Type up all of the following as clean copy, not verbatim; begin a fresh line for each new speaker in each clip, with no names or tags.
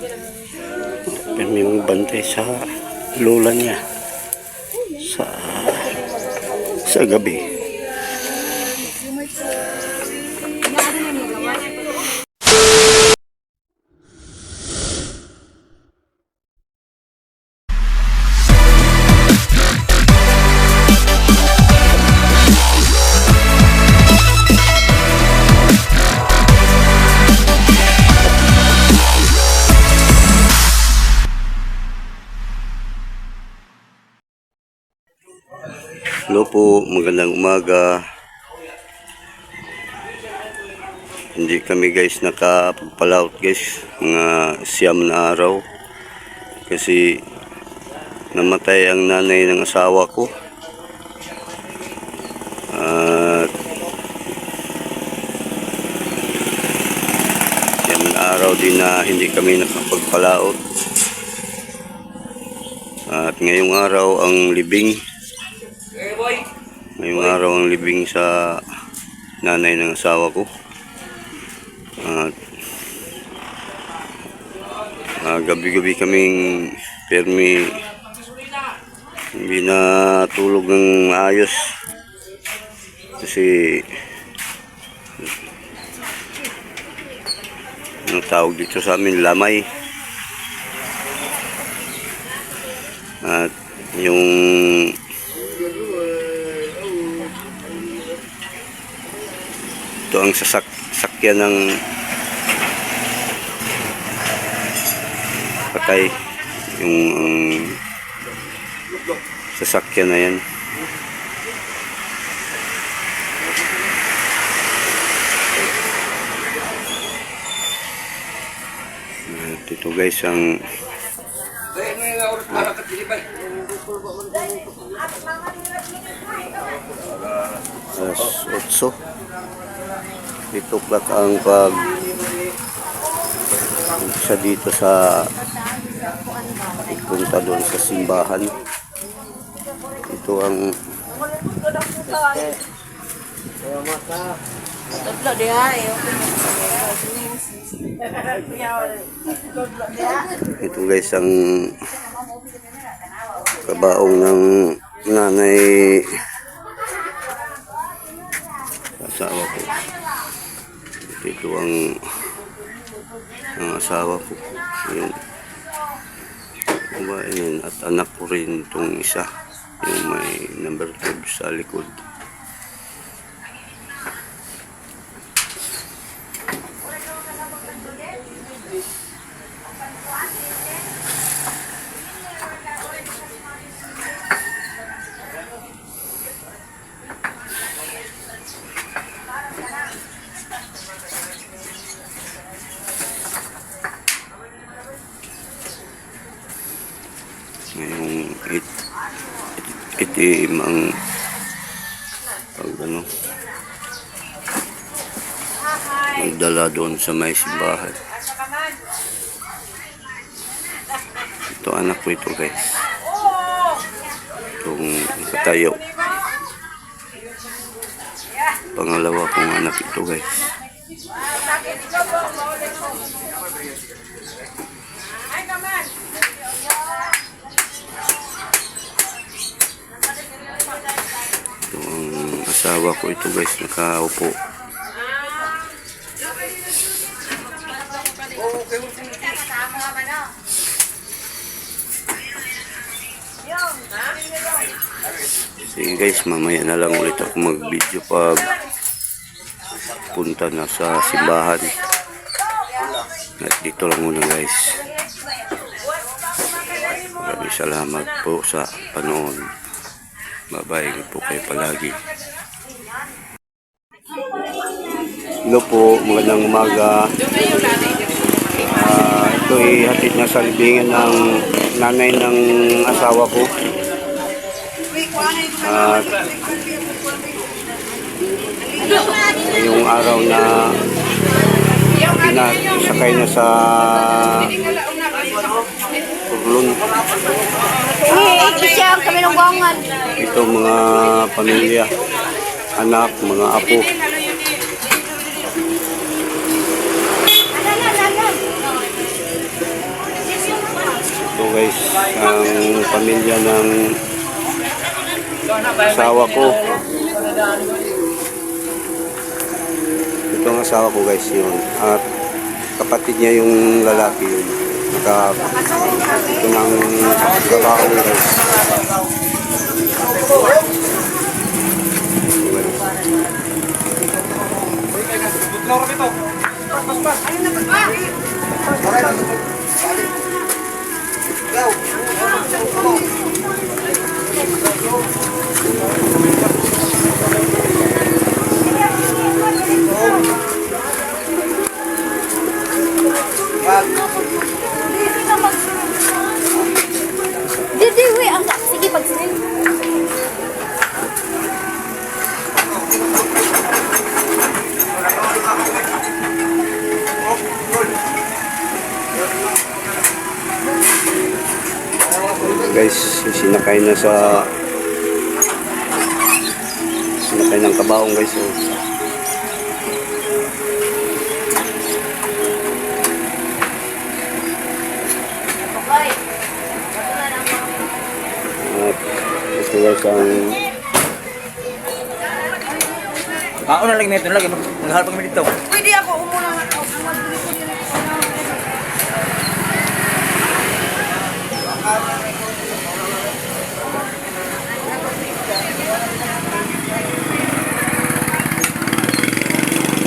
May mga bantay sa lola niya sa gabi. Hello po, magandang umaga. Hindi kami guys nakapagpalaut guys, mga siyam na araw. Kasi namatay ang nanay ng asawa ko. At siyam na araw din na hindi kami nakapagpalaut. At ngayong araw ang libing. Ngayong araw ang libing sa nanay ng asawa ko. At gabi-gabi kaming permi hindi natulog ng maayos kasi ang tawag dito sa amin lamay. At yung ito ang sasakyan ng patay, yung sasakyan na yan. At ito guys ang alas 8. Dito plak ang sa dito sa punta doon sa simbahan. Ito ang ito guys ang kabaong ng nanay asawa ko. Ito ang asawa ko, yung babae at anak ko rin itong isa, yung may number 12 sa likod. Ngayong itim ang magdala doon sa may simbahan. Ito anak ko ito guys, itong katayo, pangalawa kong anak ito guys. Asawa ko ito guys, nakaupo. Sige guys, mamaya na lang ulit ako mag-video pag punta na sa simbahan. At dito lang muna guys. Maraming salamat po sa panood. Bye-bye po kayo palagi. Hello po, magandang umaga. Ito ay hatid na sa libingan ng nanay ng asawa ko. Yung araw na pinasakay na sa Urlon. Ito mga pamilya, anak, mga apo. guys, ang pamilya ng asawa ko. Ito ang asawa ko guys yun. At kapatid niya yung lalaki yun. Ito ng trabaho guys.
Didi, we ang sige pagsilin.
Guys, sinakay ng kabaong guys. Oh. At ito guys ang
Una lagi nito lagi maghahal pa kami dito.
Pwede ako umuna nga.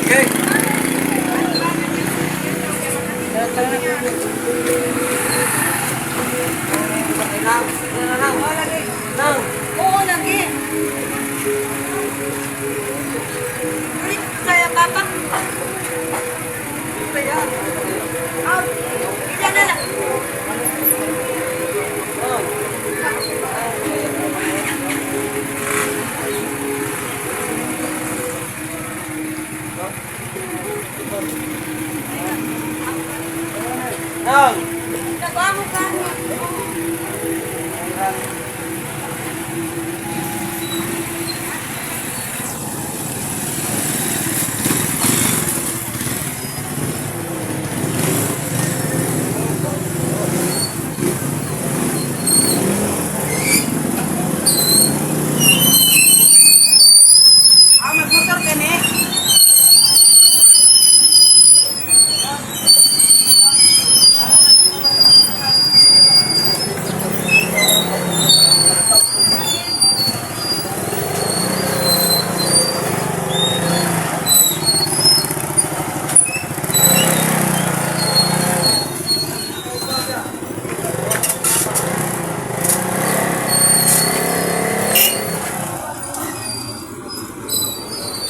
Okay.
Oo, lagi. Kaya papa. Kaya. Isa na lang. Nagawa mo ka. Magmotor ka ni.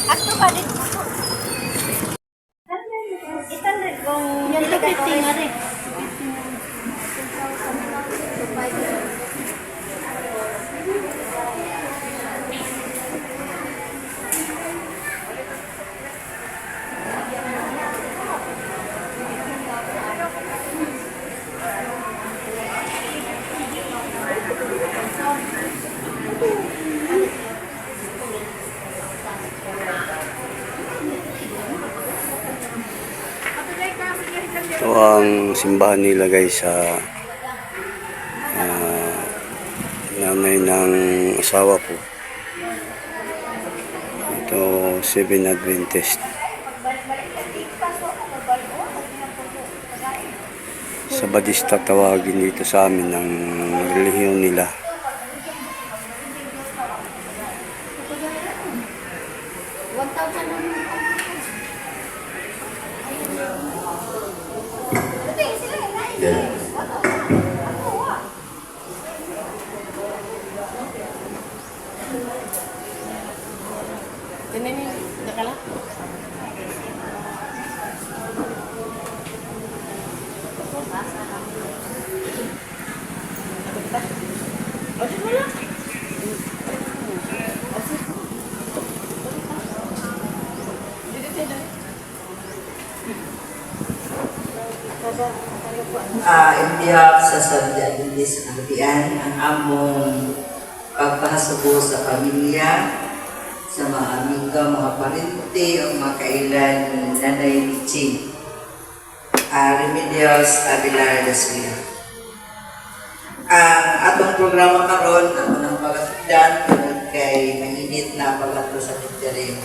Ato ka din. Itan rin kung yan to 50 nga rin.
ito ang simbahan nila guys sa nanay ng asawa ko. Ito 7 Adventist. Sabadista tawagin dito sa amin ng relihiyon nila.
In behalf sa Sabda Adventist Albian, ang among pagpahasubo sa pamilya, sa mga amiga, mga parente, o mga kailan ni Nanay Michi. Remedios Abelar da Suya. Ang atong programa karon ang unang pagatugdan tungod kay mainit na pagato sa Tindarin.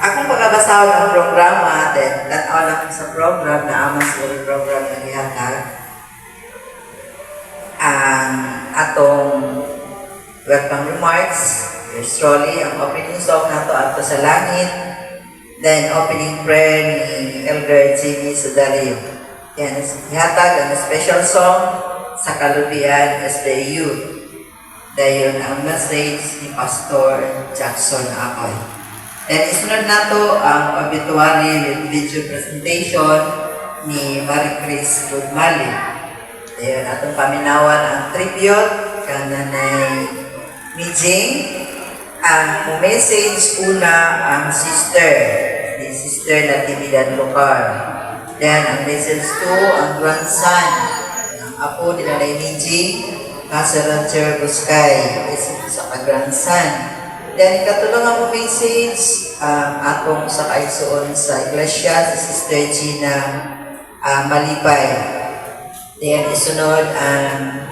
Akong pagkabasa ng programa, then tanaw lang sa program na amas sa program na gihatag. Ang atong welcome remarks, yours truly, ang opening song nato ato sa langit, then opening prayer ni Elder Jimmy Sudario. Yan, ihatag ang special song sa Kalubian SDU. Dayon ang message ni Pastor Jackson Akoy. Then isunod nato ang obituary with video presentation ni Marie Chris Gudmali. Dayon atong paminawan ang tribute kananay Mijing. Ang message una ang sister Natividad Local. Then, ang message 2, ang grandson, ang apo nila na Mijing, Pastor Roger Buscay, sa grandson. Then, katulong ang message, atong sa kaigsoon sa iglesia, si Sister Gina Malipay. Then, isunod ang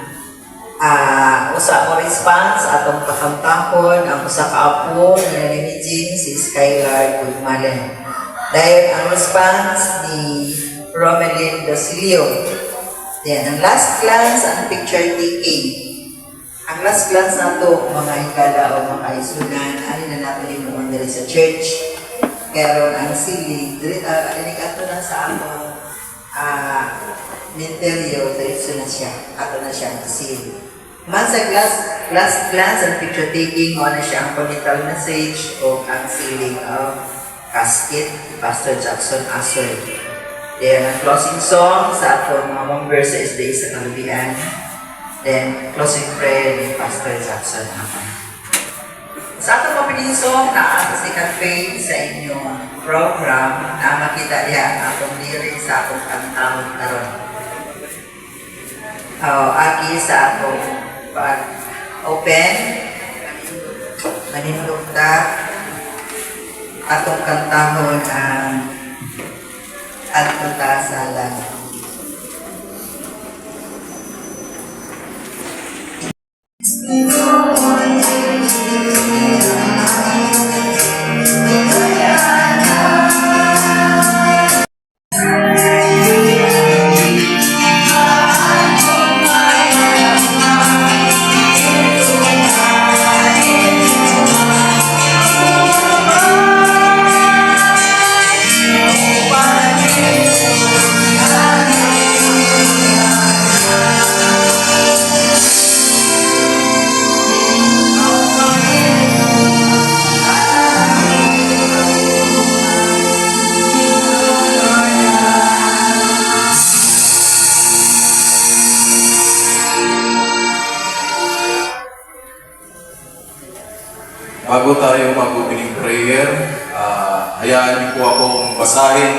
usa mo response, atong kakantahon, ang usa ka apo nila ni Mijing, si Skylar Guzmalen. Dahil ang response ni Romelin Dosilio. Then, ang last glance, ang picture taking. Ang last glance na ito, mga hikala o mga kaisunan, ano na natin limuon dito sa church. Kaya ang siling, ato na sa among menteryo, diretso na siya. Ato na siya ang siling. Man sa last glance, ang picture taking, o na siya ang committal message o ang siling of casket ni Pastor Jackson Asoy. Then, ang closing song sa atong mga members sa SDA sa Kalubian. Then, closing prayer ni Pastor Jackson Asoy. Sa atong opening song, naatas ni campaign sa inyong program na makita diya ang atong lyrics sa atong kantahon karon. Aki sa atong pag-open, manindugta, atong kantahon ang at matasalan.
Bago tayo mag-opening prayer, hayaan niyo po akong basahin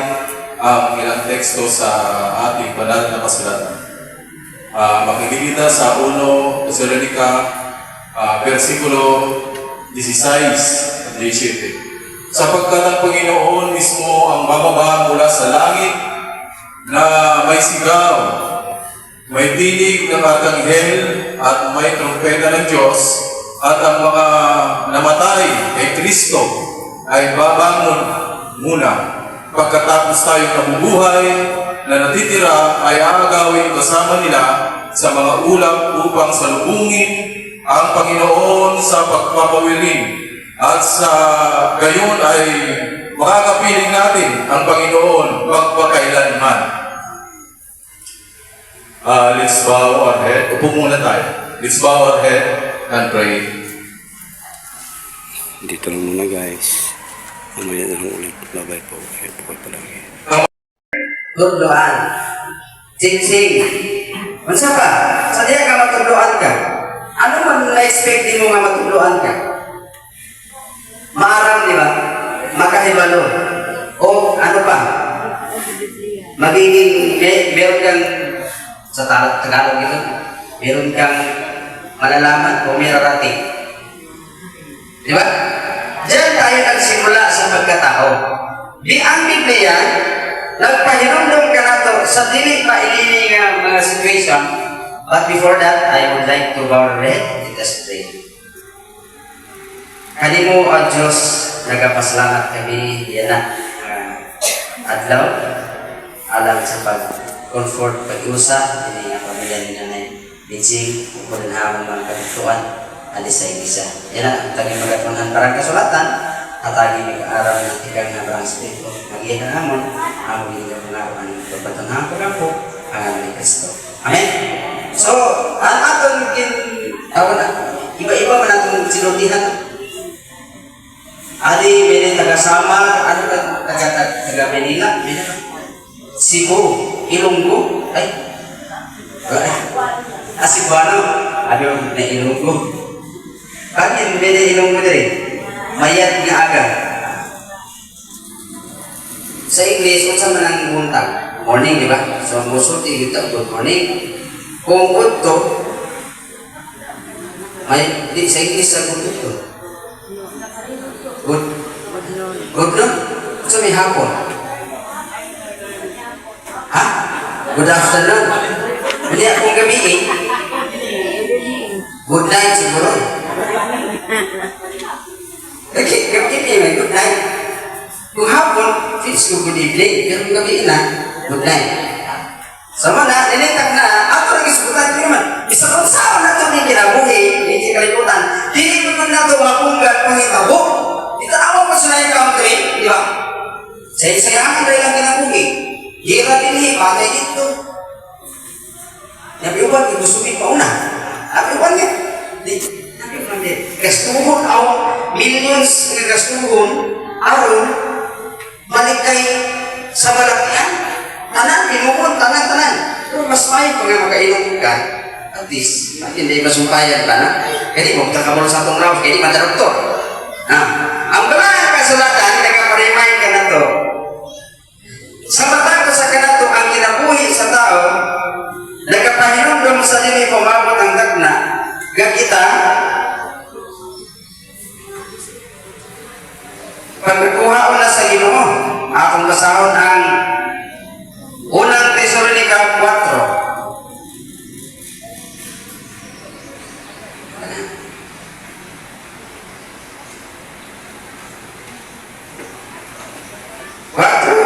ang ilang teksto sa ating banal na kasulatan. Makikita sa 1 Thessalonica, versikulo 16 at 17. Sapagkat ang Panginoon mismo ang bababa mula sa langit na may sigaw, may tinig ng arkanghel at may trumpeta ng Diyos, at ang mga namatay kay Kristo ay babangon muna. Pagkatapos tayo nabubuhay na natitira ay aagawin kasama nila sa mga ulap upang salubungin ang Panginoon sa pagpapawiling. At sa gayon ay makakapiling natin ang Panginoon magpakailanman. Let's bow our head. Upo muna tayo. Let's bow our head and pray.
Dito lang muna guys. Mamaya na lang ulit. Bye-bye po. Kayo po palagi.
Tudloan. Sing-sing. Unsa ka? Sa diya ka matudloan ka? Ano man na-expect mo nga matudloan ka? Maaram, di ba? Makahibalo. O ano pa? Magiging, meron kang, sa Tagalog ito, meron kang malalaman o mirarating. Di ba? Diyan tayo nagsimula sa pagkatao. Di ang Biblia, nagpahinumdum ka na to sa dili pa ilini nga mga situation,
But before that, I would like to bow our head. Let us pray. Kanimo, O Diyos, nagapasalamat kami yan na adlaw alang sa pag-comfort, pag-iusa ini ang pamilya ni Nanay Binsing ug din hamon mga kabituan alis sa iglesia. Yan ang tagi magatunhan parang kasulatan at tagi ni kaaraw ng tigang na parang spirito. Magiyan na hamon ang mga pangaruan ng pagbatunhan ko ang ni Kristo. Amen. So, ang atong tawag na iba-iba man atong sinultihan. Ali, may taga-Samar, ano taga Manila, Cebu, Ilonggo, Cebuano, ano na Ilonggo. Bakit may Ilonggo din? Mayat nga aga. Sa English, kung saan man ang buntag? Morning, di ba? So, musulti kita, good morning. Kung good to, may, di, sa English sa good to. Good. Good no? So may hapon. Ha? Good afternoon. Hindi akong gabi eh. Good night siguro. Gabi may good night. Kung hapon, fits ko good evening. Pero kung gabi na, good night. Sama na, nilitag na, ato lagi subutan ko naman. Isa kong saan na ito ni kinabuhi, hindi kalimutan. Hindi ko na ito mapunggat pangitabo. Kita awak pa sa country, di ba? Sa isayahan dahil lang kinabuhi. Hira din patay dito. Nabiuban, ibusubin pa una. Nabiuban niya. Nabiuban niya. Gastuhon ako, millions na gastuhon, aron, malikay sa malakian. Tanan, pinukon, tanan. Pero mas may pag makainom ka, at least, hindi masumpayan ka na. Kaya di, magtakamol sa atong raw, kaya di madaroktor. Ang balang kasulatan, nagpaparemind ka na to. Sa mata ko sa kanato, ang kinabuhi sa tao, nagpapahinong sa dili pumabot ang dagna. Gakita, pagkuha na sa Ginoo, akong basahon ang unang Tesalonica 4.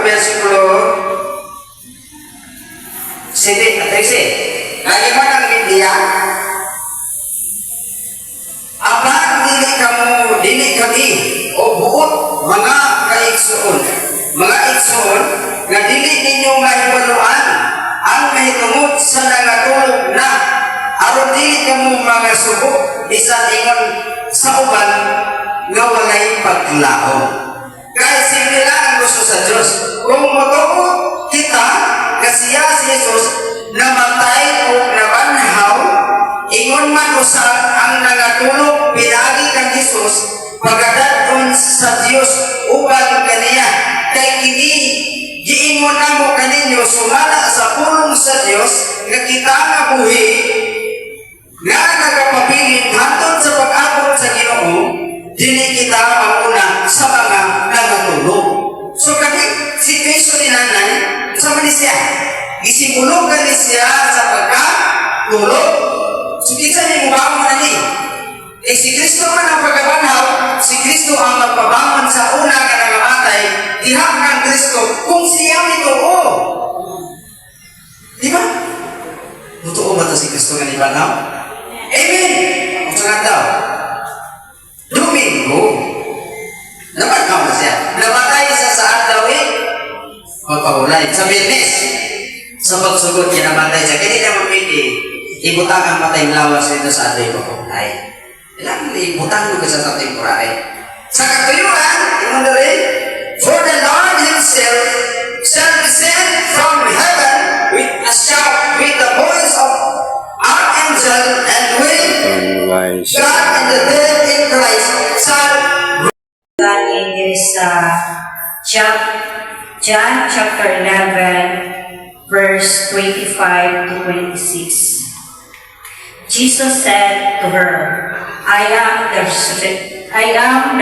Versikulo 7 at 13. Lagiman ang Biblia, apang dili kami o buot mga kaigsoon nga dili ninyo mahibaluan ang mahitungod sa nangatulog na aron dili kamo mga subok bisan ingon sa uban nga walay paglaom. Kaya simple lang ang gusto sa Diyos. Kung matuod kita, kasiya si Jesus, namatay o nabanhaw, ingon man usap ang nangatulog, pinagi kang Jesus, pagkadadon sa Diyos, uban kaniya. Kay kini, giingon na mo kaninyo, sumala sa pulong sa Diyos, nga kita nga buhi, nga nagapabilin, hantod sa pag-abot sa Ginoo, dili kita mauna sa mga nangatulog. So kami, si Kristo ni Nanay, sa Manisya, isimulog ka ni siya sa pagkatulog. So kisa niya mubaong na niya. Si Kristo man ang pagkabanhaw, si Kristo ang magpabangon sa una ka nangamatay, tihak ng Kristo, kung siya nito, di ba? Totoo ba ito si Kristo nga ni Banhaw? Amen! Kung sangat daw, Domingo, nabanhaw na siya. Namatay sa saan daw magpahulay. Sa Biyernes, sa pagsugod niya namatay siya. Kaya naman pwede, ibutang ang patay lawas nito sa ating pagpahulay. Ilang ibutang mo kasi sa temporary. Sa katuyuan, yung rin, for the Lord Himself shall descend from heaven with a shout, with the voice of archangel, and with God and the dead in Christ shall
in this John chapter 11, verse 25 to 26. Jesus said to her, I am the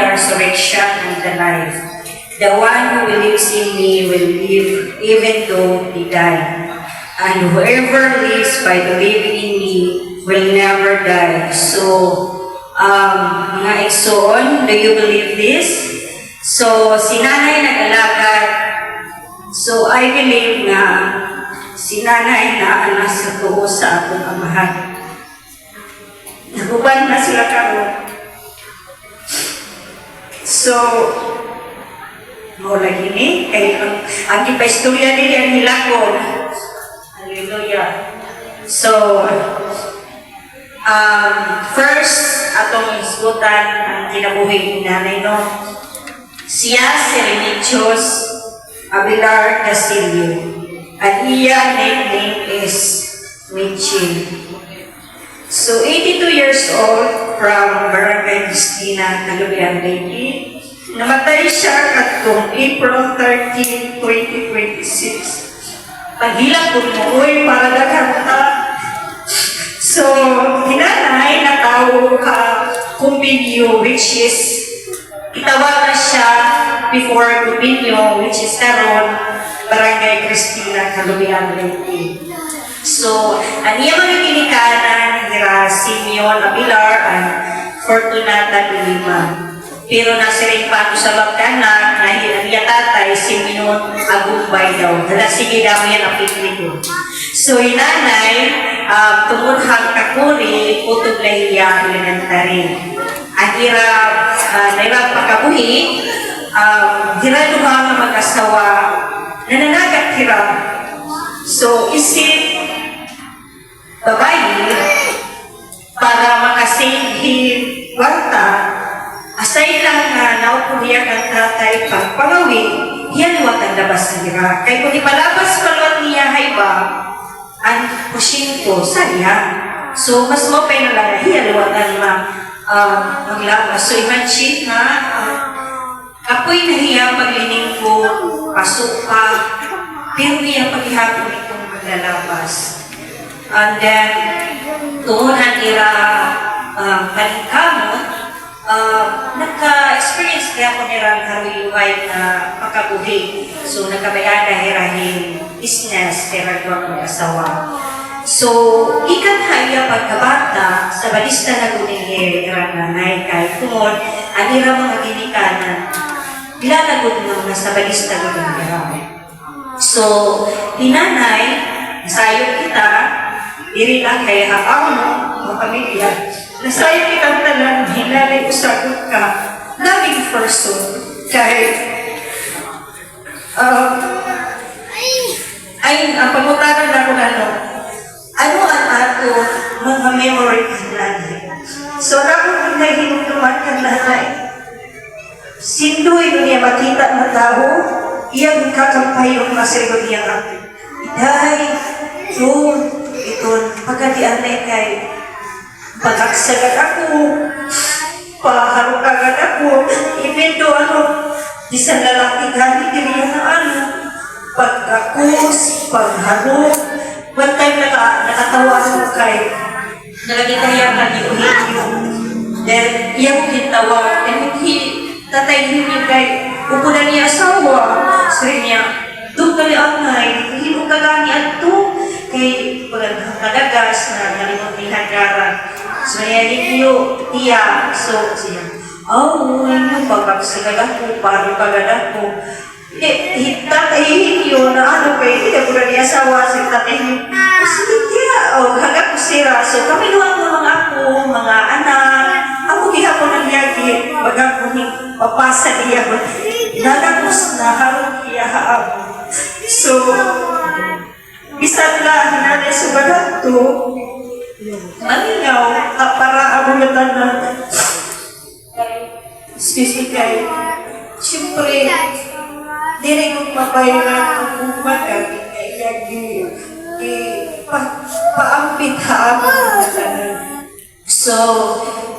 resurrection and the life. The one who believes in me will live even though he die. and whoever lives by believing in me will never die. So, mga igsoon, do you believe this? So, si nanay nag-alagad. So, I believe na si nanay na anak sa tuo sa akong amahan. Naguban na sila karon. So, mo lagi ni kay ang ipaistorya nila ang hilakon. Hallelujah. So, first, atong isgutan ang kinabuhi ni nanay, no? Siya si Remedios Abelar Castillo. At iya name is Mitchell. So, 82 years old from Barangay Cristina, Calubian Lady. Namatay siya katong April 13, 2026. Paghilak po mo, uy, para daghanta. So, hinanay na tao ka kumpinyo, which is, itawag na siya before kumpinyo, which is karon Barangay Cristina, Calubian Lady. So, ang iya mga kinikanan nila Simeon Abelar and Fortunata de Lima. Pero nasiring pa ako sa bagkanan na iya tatay Simeon Agumbay daw. Dala sige daw yan ang piklito. So, inanay, tumunhang kakuri, utog na iya elementary. Ang hirap pagkabuhi, hirap lumang na mag-asawa, nananagat hirap. So, isip babae, para makasave warta, asay lang na naupuhiyak ang tatay pagpangawi, yan huwag ang labas na nila. Kaya kung ipalabas palot niya haiba, ang pusinto, sayang. So, mas mapay na lang, yan huwag ang maglabas. So, imagine na, apoy na hiya paglining ko, pasok pa, pero hiya paghihapon itong maglalabas. And then, tuunan nila malikamo, nagka-experience kaya ko nila karuiway na makabuhi. So, nagkabayada hirahin business, pero doon ng asawa. So, ikan haya pagkabata, sa balista na guningi irang nanay kay kumon, ang irang mga ginikanan, ilalagod mo na sa balista guningi. So, hinanay, nasayo kita, diri lang kaya haang mga pamilya, nasayo kita tanan, hinanay usagot ka, loving person, kahit, ay, ang pagmutaran na kung ano ang ato mga memory ka nanay. So, ako kung nahinutuman ka nanay, sindoy mo niya makita na tao, iyang kakampay yung masirigod niya ako. Iday, yun, ito, pagkatian na kay pagkaksagat ako, paharukagan ako, ipendo di sa lalaki gani diriya na pagkakus, pagharuk, one time nakatawa ko kay nalagitayakan ni Uhilyo. Then, iyang kitawa, and tatay niya kay upunan niya asawa, sari niya, doon kali anay, hindi ka gani ato, kay pagkagagas na nalimot ni Hagaran. So, niyo, tiya, so, siya, yung pagkaksagat ko, parang pagadat ko. Tatayin yun na kayo, hindi ko na niya asawa, si tatayin yun. Sige tiya, hanggang ko sira. So, kami luwag ng mga ako, mga anak, ako gihapon ng yagi, bagang ko papasa niya ko. Nagapos na, harong niya ako. So, bisan lang natin sa bagat to, malingaw, para abulatan na, excuse me kayo, siyempre, dili ko mapayaran ang umaga, kaya paampit haamon na tanan. So,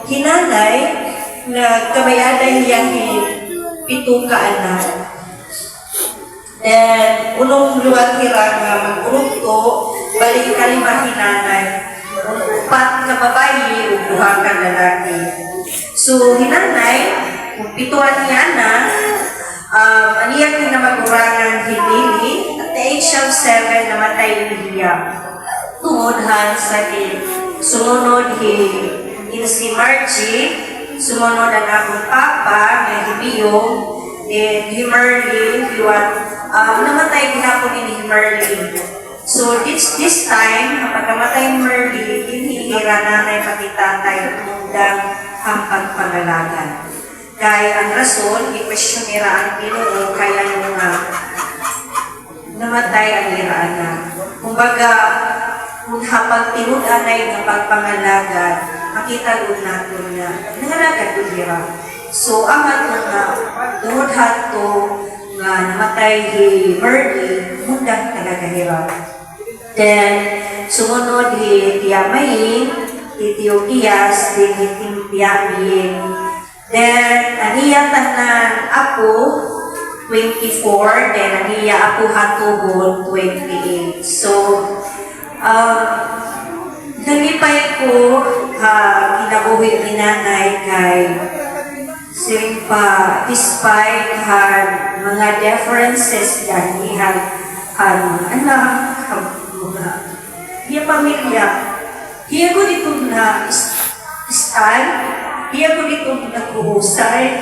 hinanay, na kabayada niyang 7 ka anak. Then, unong luwag hirang nga mag-urugto, balik kalima hinanay. 4 ka babae, 2 ka lalaki. So, hinanay, kung 7 niya na, aniyak na magurangan hinili, at the age age of 7, namatay niya. Tungod sa sumunod si Margie, sumunod ang akong papa, na hibiyong, then Himerly, namatay ginapon ni Himerly. So this time, kapag namatay Himerly, hinihira nanay pati tatay mundang ang pagpangalagan. Kaya ang rason, i-questionera ang Ginoo, kaya nga namatay ang hiraan na. Kumbaga, kung hapag tinud-anay ng pagpangalagan, makita doon natin na nangalagad doon hira. So, amat mo na tungod hato nga namatay ni Merly, mundang talaga hira. Then, sumunod ni Tiamayin, ni Tiokias, ni Timpiamin. Then, aniya tanan ako, 24, then aniya ako hatugon, 28. So, nalipay ko, kinabuhi ni nanay kay Simpa, despite mga differences yan, anak, hiya pamilya, hiya ko dito na stand, hiya ko dito na kuhusay,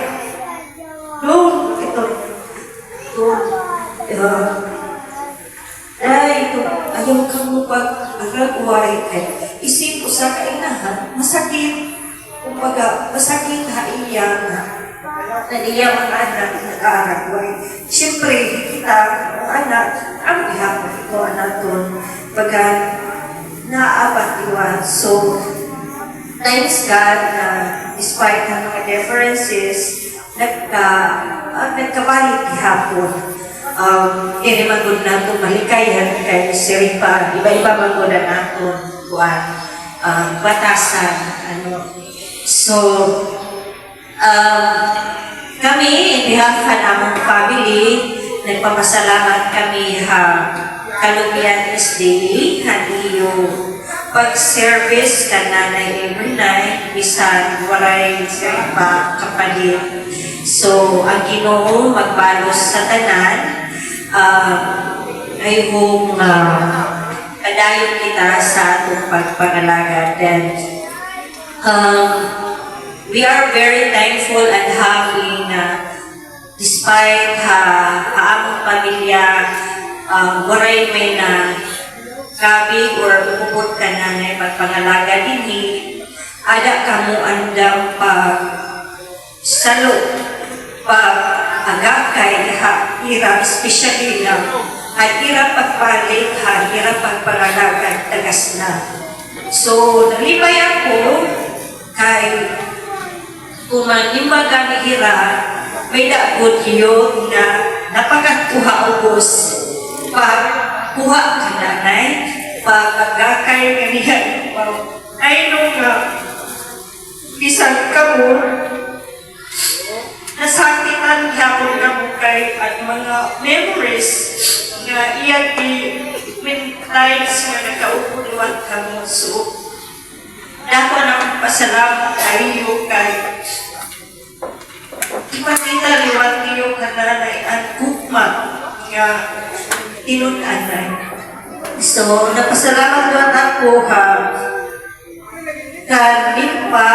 ayaw ka mo pag-agaway kay isip ko sa kainahan, masakit, kumbaga, masakit iya na iya mga anak nag-aaragway. Siyempre, kita, anak, ang ihapon ito, anak doon, pagka naabat iwan. So, thanks God na despite ng mga differences, nagkabalik ihapon. Kaya magod na ito malikayan kay Siripa, iba-iba magod na ito batasan. So, kami, in behalf ng among family, nagpapasalamat kami Kalubian SDA, iyo pag-service ka nanay every night, bisan walay Siripa kapalit. So, ang Ginoo magbalos sa tanan, ay hong padayon kita sa atong pagpangalaga. Then, we are very thankful and happy na despite among pamilya, waray may na kabig or upupot ka na na pagpangalaga dinhi, ada kamo andang salo pag-agakay hirap, especially na hirap pagpalit, hirap pagpangalaga tagas na. So, nalibay ako kay kumanimbaga ni Hira, may dagot yun na napagatuha ubos pagkuha ka nanay, pag-agakay kaniya. Ay nung isang kamo, nasakitan yapon na mo kay at mga memories na iyan many times nga nakaupunuan ka mo. So, dako na pasalamat tayo kay ipakita liwan niyo kananay ang kukma nga tinunanay. So, napasalamat doon ako kanimpa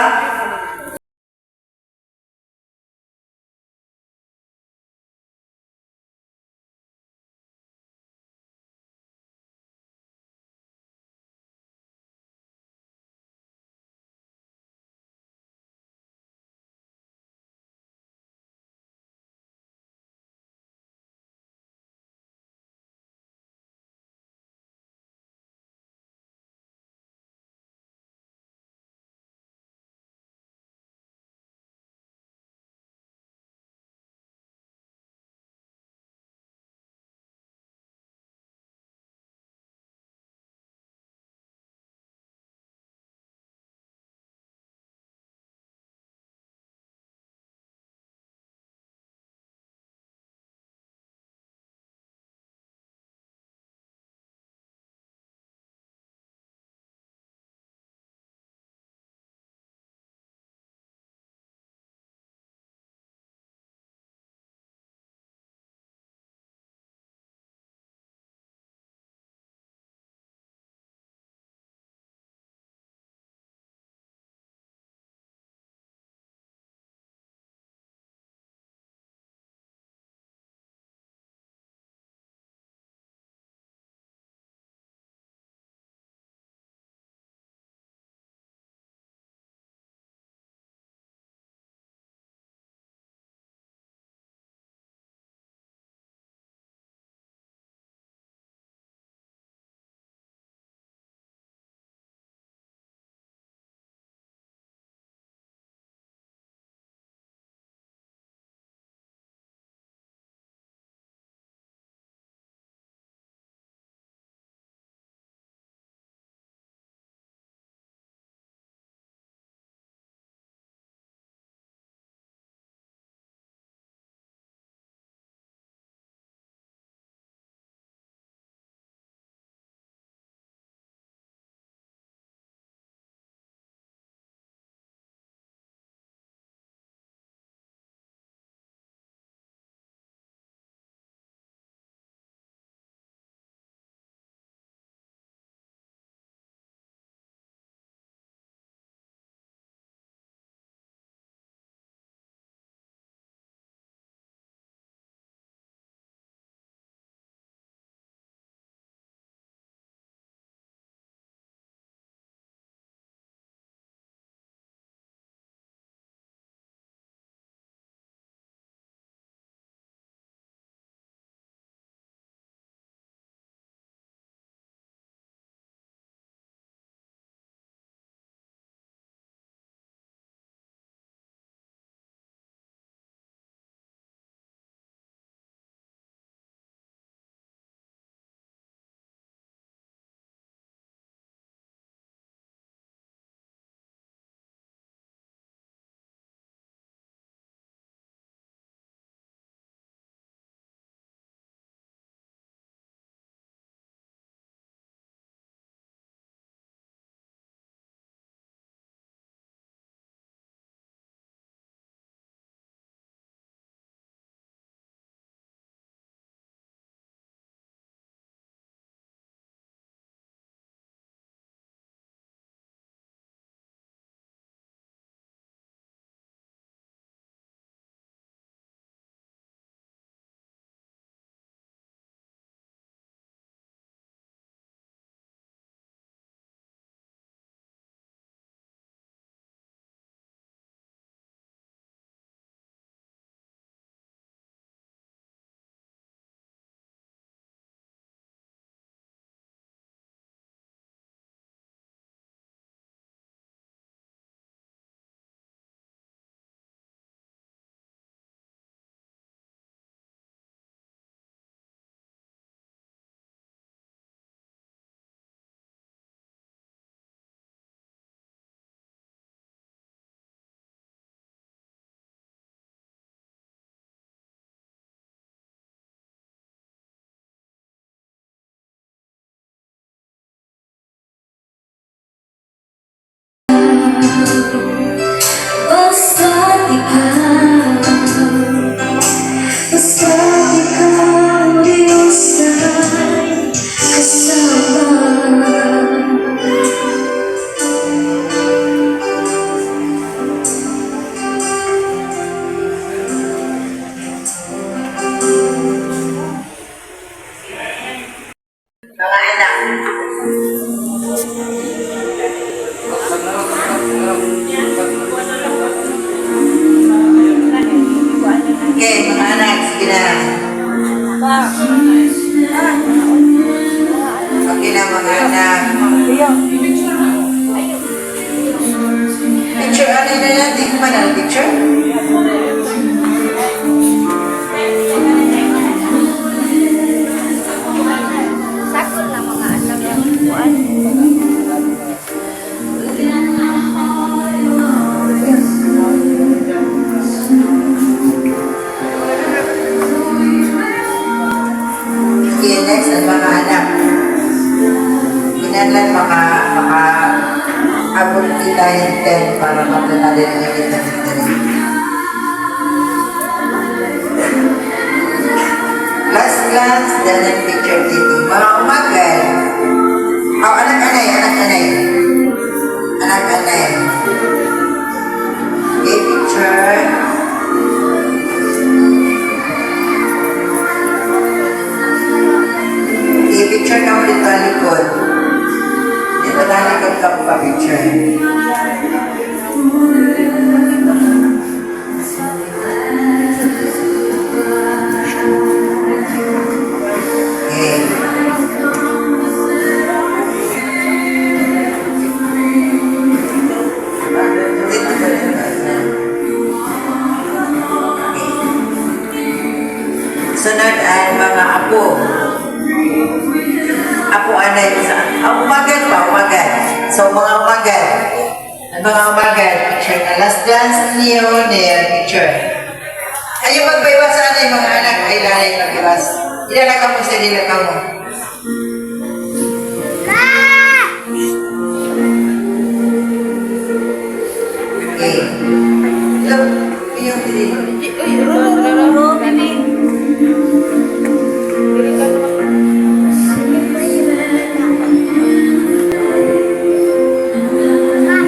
anak. Picture, ano na yan? Di ko man ang picture?
Sakot na mga anak ng buwan.
Okay, next, ang mga anak. Kinanlan abot nila yung 10 para matuna din ang kita Last glance, then ang picture dito. Mga umagal. Oh, anak-anay. Anak-anay. Okay, picture. I-picture ka mo dito ang likod. Dito na likod ka po pa-picture. Okay. Dito ka rin ba? Okay. Sunod ang mga apo. Apo anay sa umagat. So mga umagat. Ang mga umagat, picture na last dance niyo near picture. Ayaw magbaywas sana yung mga anak ay lalay magbaywas. Ilala ka mo sa dila ka mo. Okay. Look, yung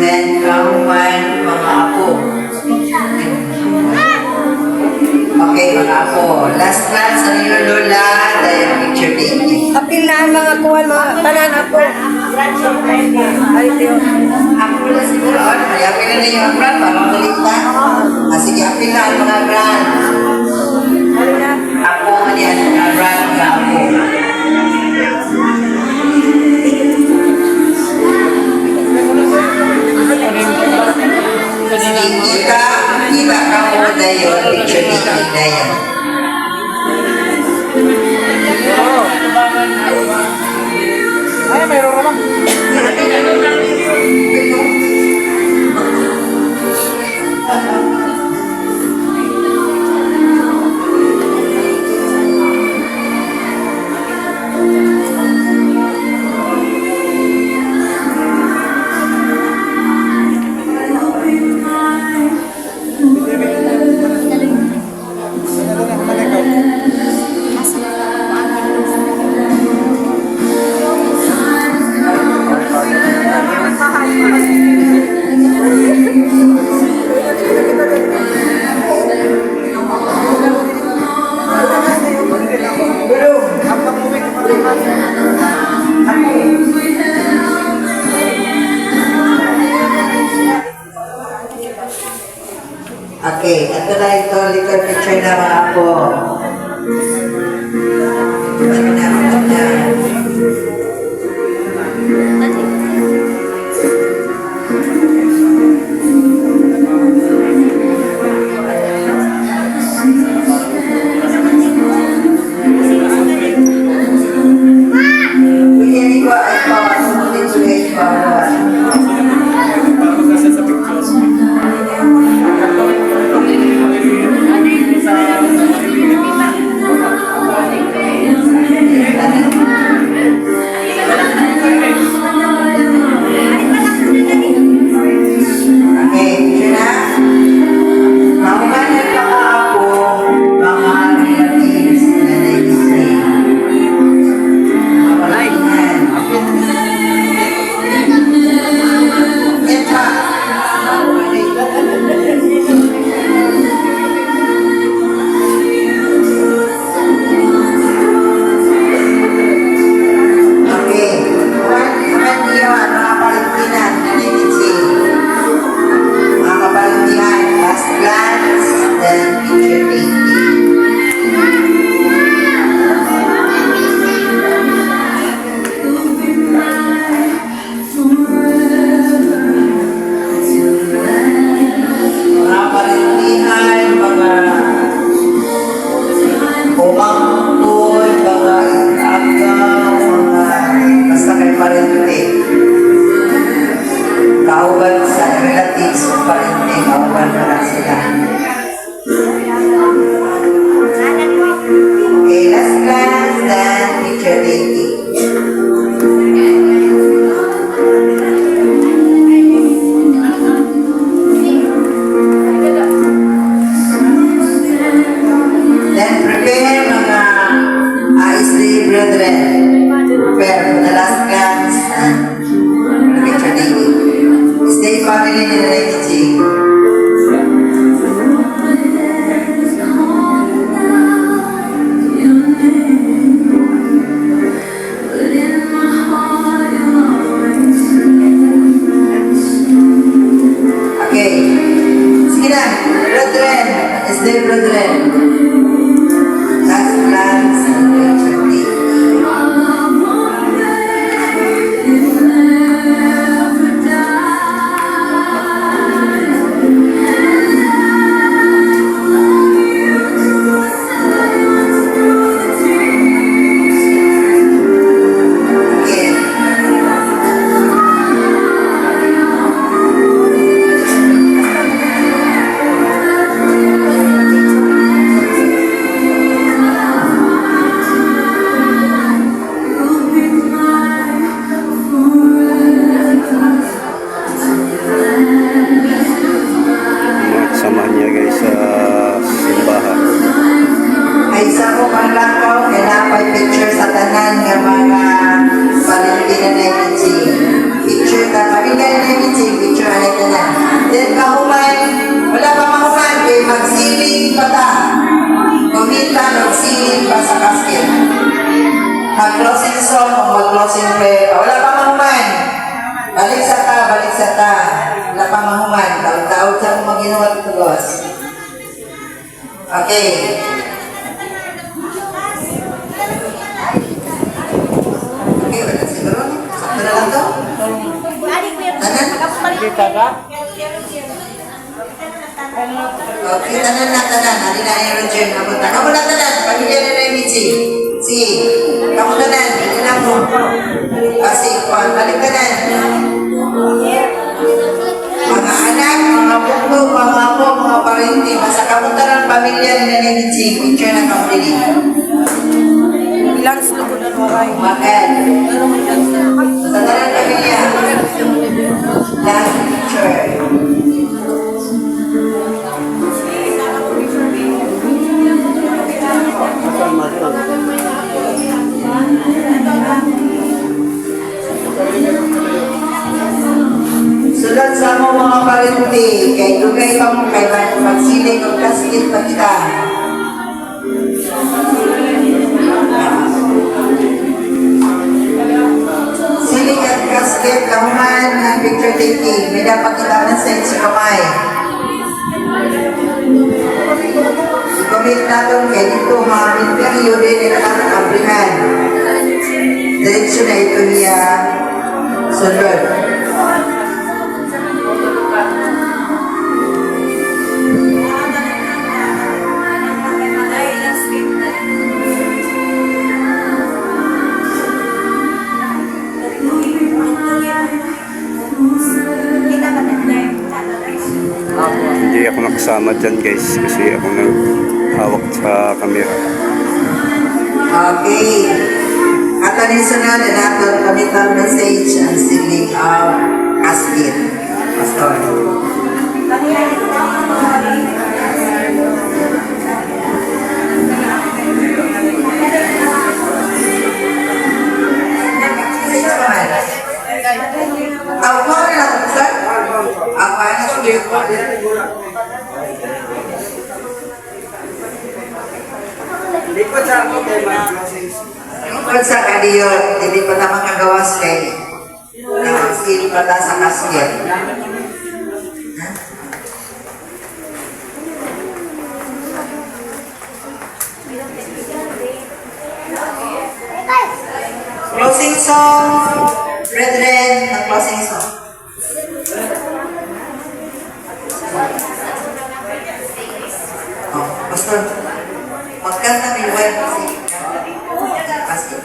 then kahuman mga apo. Okay, mga apo. Last sa inyo lola, dahil picture din.
Apil na ang mga kuwan, mga tanan ako. Ay, Tiyo.
Apo na siguro. Ay, apil na yung grand para maligtan. Sige, apil na ang mga grand. Apo man yan, mga grand mga apo. Kita kamu dayon, picture ni dayon.
Ay, mayroon naman.
Okay, ito na ito, likod picture na mga apo. Picture na mga apo. Hindi ko ay pawasunin ko ay pawasunin. Mauban sa relatives o parente, mauban pa lang sila. Okay, last class, then picture taking. Then prepare mga ISD brethren. Prepare for the last class and picture taking. Stay family in the teaching. Okay. Sige na, brethren. Stay brethren. Last class and picture taking. Okay.
Samahan niya guys sa simbahan.
Ay isa ko panglakaw, kailangan picture sa tanan nga mga palimpi na naibitsig. Picture ta, pamilya na naibitsig, picture na tanan. Then mahuman, wala pa mahuman, kaya magsiling pa ta. Kumita, magsiling pa sa casket. Mag-closing song o mag-closing prayer. Wala pa mahuman. Balik sa ta, balik sa ta. Wala pa mahuman. Taon-taon sa kong mag-inuwat tugos. Okay. Okay, wala siguro. Sakto na lang to. Tanan? Okay, tanan na tanan. Hari na yung Roger. Kamu na tanan. Pamilya na na yung Mitzi. Sige. Kamu tanan. Hindi na mo. Kasi, balik tanan. Mga anak, mga buklo, mga apo, mga parente, basta kamunta ng pamilya ni Nanay Mitzi. Picture na kamu dili.
Ilang sila ko na waray.
Makan. Sa tanan pamilya. Last picture. Sulod sa mo mga parente, kay dugay pa mo kay magsiling o kaskin pa kita. Siling at kasket, kahuman ang picture taking. May dapat kita na sa inyo kamay. I-commit natin kay dito mga minteryo din nila ang abrihan. Diretso na ito niya sulod.
Hindi ako nakasama dyan guys kasi ako nang hawak sa camera.
Okay. At ang sunod na natin pamitang message ang siling of casket. Pastor. Ako na lang, sir. Ako na Ikot sa kadiyot, hindi pa na makagawas kay skill pa ta sa casket. Closing song, brethren, ang closing song. Oh, pastor, magkanta may wife kasi. Pastor,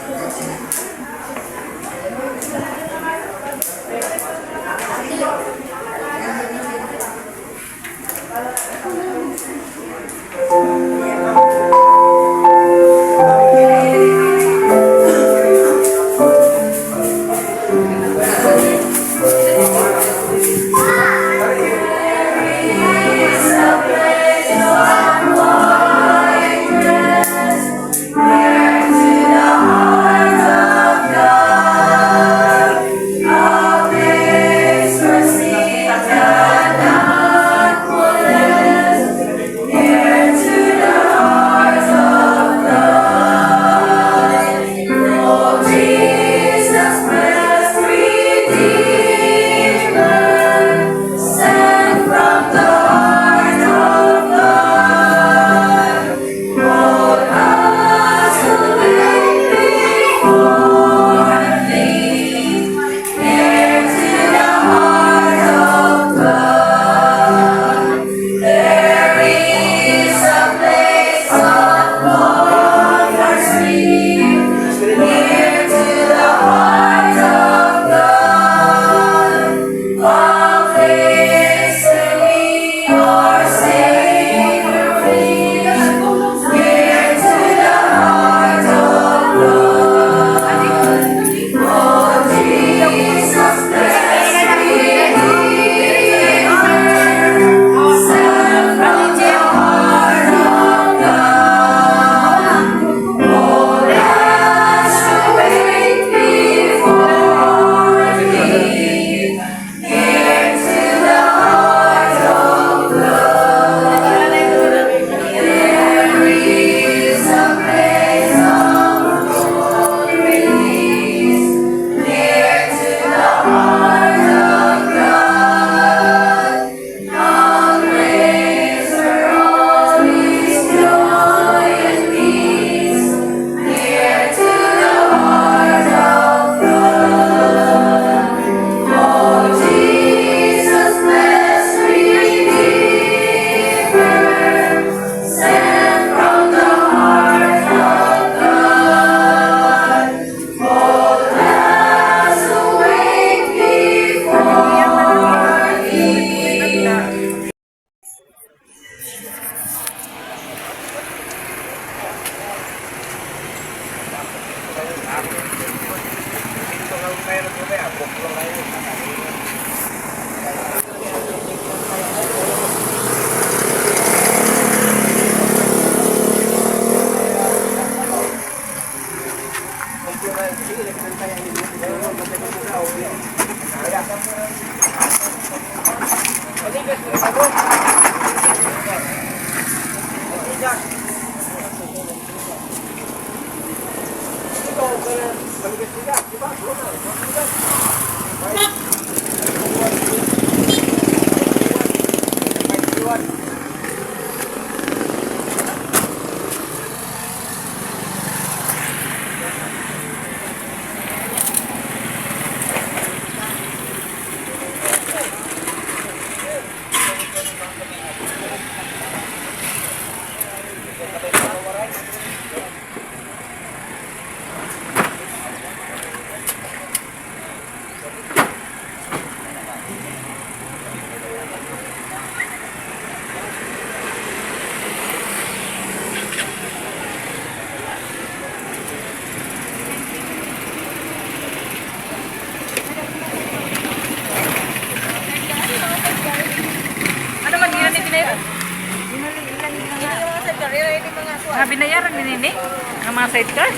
Ano man yun ni Tinay? Binayaran ni Nini? Ang mga sidecars?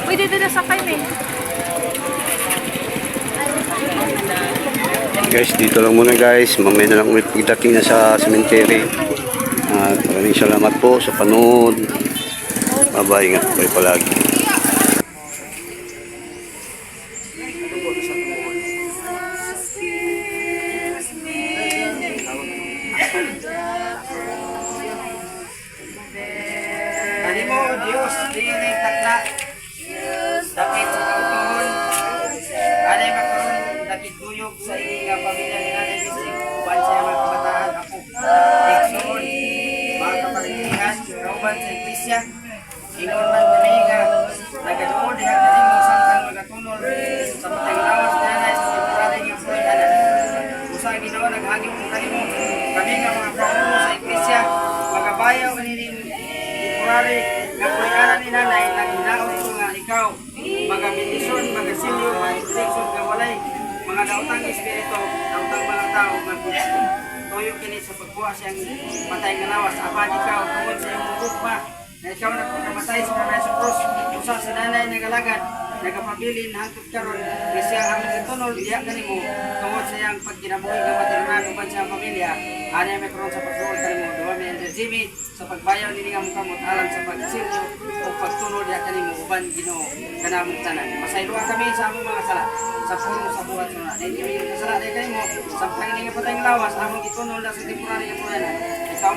Pwede dito sa kayo
Guys, dito lang muna guys. Mamaya na lang ulit pagdating na sa cemetery. At maraming salamat po sa panood. Bye-bye, ingat po kayo palagi.
Kanimo Dios dili takla. Dakit sa kautuhon. Anay makaroon dakit guyog sa inyong pamilya ni Nanay Bising. Uban siya mga kabataan ako. Iksoon, mga kapaligihan, kauban sa iglesia. Inon man kami nga nagaduod diha kanimo samtang magatunol sa matang lawas ni Nanay sa temporary nga pulitanan. Usa Ginoo naghagip mo kanimo. Kami nga mga paulo sa iglesia, magabayaw kaninin temporary nga pulitanan ni Nanay naghinaot ko nga ikaw mga bendisyon, mga silyo, mga protection nga walay mga daotang espiritu, daotang mga tao nga tuyo kini sa pagbuha siyang patay nga lawas. Apan ikaw tungod sa iyong gugma na ikaw nagpakamatay sa Nanay sa krus, usa si Nanay nagalagad nagapabilin hangtod karon nga siya ang gitunol diha kanimo tungod sa iyang pagkinabuhi nga maternan uban sa pamilya. Ani may karon sa pagtuol kanimo duha may Jimmy sa pagbayaw nini nga kamot alang sa pagsilyo o pagtunol diha kanimo uban Ginoo kanamong tanan. Masayloan kami sa among mga sala sa pulong sa buhat sa dili kami kasala diha kanimo sa pangini nga patay lawas among gitunol na sa temporary nga pulanan. Ikaw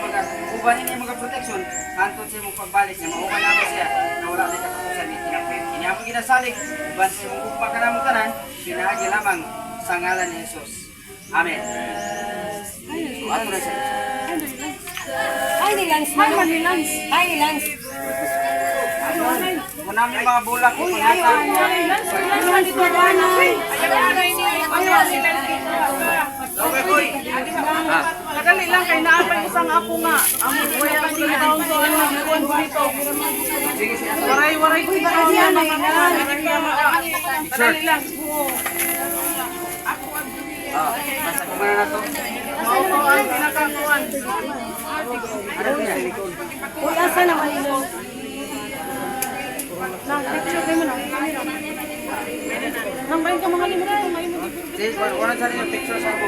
uban ini mga protection hangtod sa imong pagbalik nga mauban namo siya na wala na katapusan ni tinapit. Kini among ginasalig uban sa imong ugma kanamong tanan pinaagi lamang sa ngalan ni Jesus. Amen. Ato na siya.
Ay, ni Lance. Ay, ni Lance.
Kung namin mga bulak ko pangata. Okay, boy.
Kadali lang kay naapay isang apo nga. Ang buhay kasi na taong so ano nagkuhan ko dito. Waray ko ito kasi yan. Kadali lang.
Basta kumana na to.
Mauto ang pinakakuhan. Uy, asa naman ito? Picture kayo mo na. Nambayin ka mga limra.
Sige, wala sa rin yung picture sa ako.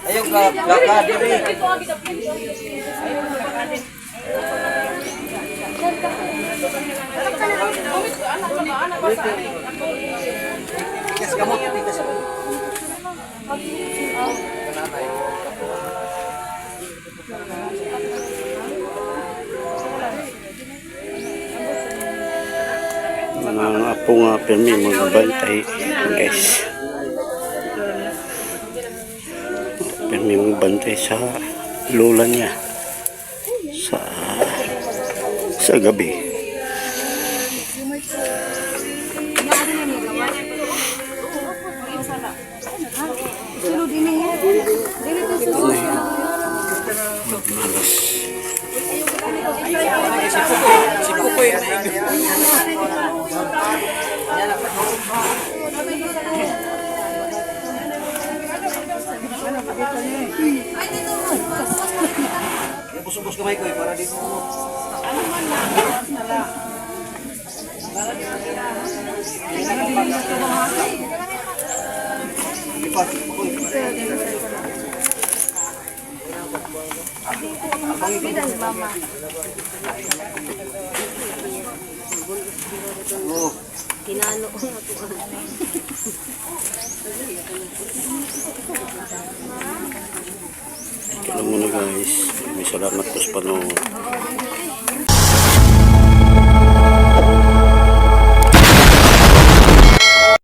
Ayaw ka diri. Tikas gamot, tikas.
Mga apo nga pirmi magbantay guys. Pirmi magbantay sa lola niya sa gabi. Malas.
Si Kukoy na Busog-busog kamay ko para dito mo.
Kinano ko nga ito.
Ito lang muna guys. May salamat po sa panood.